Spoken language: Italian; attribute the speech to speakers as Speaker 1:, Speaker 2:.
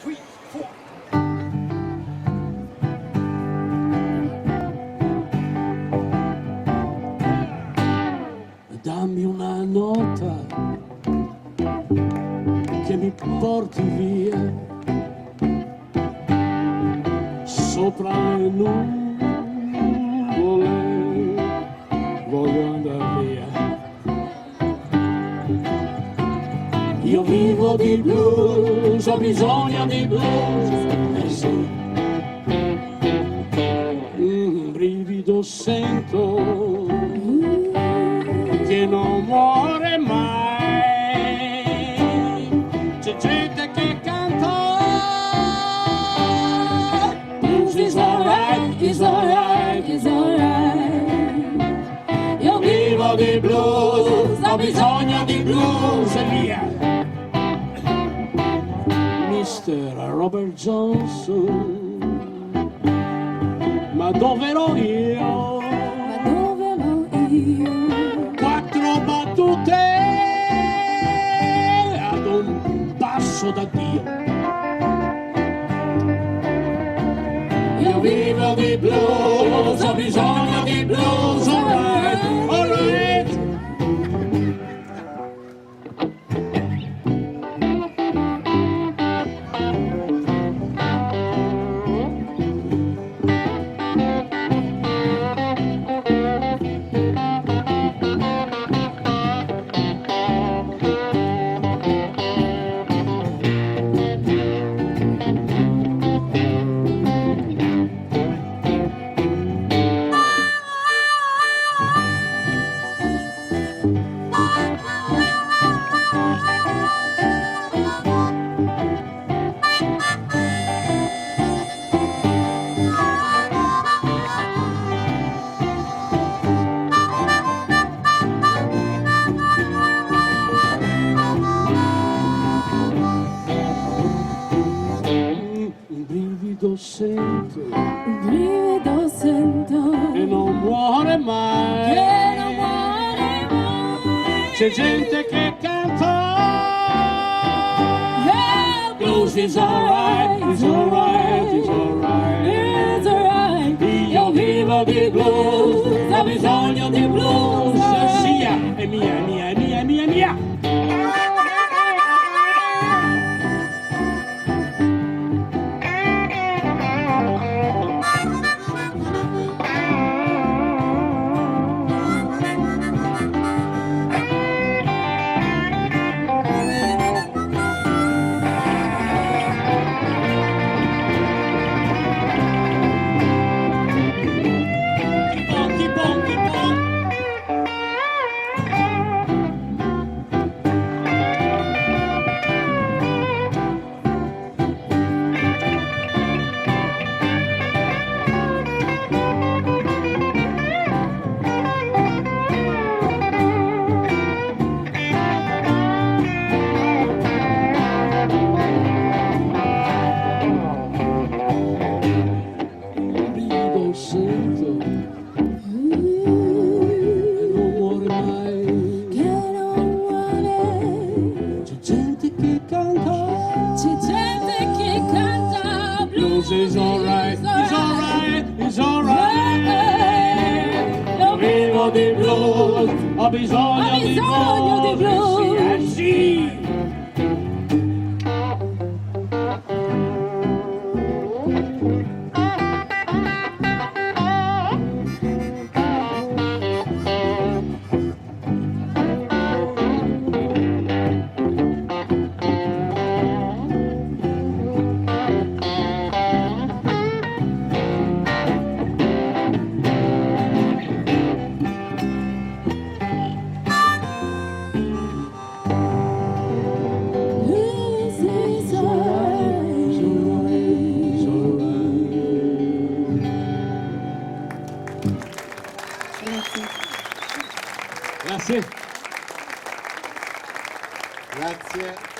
Speaker 1: 3, 4. Dammi una nota che mi porti via sopra le nuvole, voglio andare via. Io vivo di blues, ho bisogno di blues, sì. Un brivido sento che non muore mai, c'è gente che canta blues is alright, is alright, is alright. Io vivo di blues, ho bisogno di blues e via. Mr. Robert Johnson, ma dove ero io?
Speaker 2: Ma dove ero io?
Speaker 1: Quattro battute ad un passo da Dio. Io vivo di blues, ho bisogno di blues, alright, alright. Sento,
Speaker 2: Un brivido sento
Speaker 1: e non muore mai,
Speaker 2: che non muore mai.
Speaker 1: c'è gente che canta
Speaker 2: Yeah,
Speaker 1: blues is alright, is alright, is alright.
Speaker 2: it's alright.
Speaker 1: Io vivo di blues, ho bisogno di blues, sia, è mia, è mia, è mia, è mia, è mia. Sento e non muore mai,
Speaker 2: Che non muore.
Speaker 1: c'è gente che canta
Speaker 2: C'è gente che canta
Speaker 1: blues is alright, is alright, is alright.
Speaker 2: Io
Speaker 1: Vivo di blues, ho bisogno di blues, sì.
Speaker 2: This is alright.
Speaker 1: Grazie.
Speaker 3: Grazie.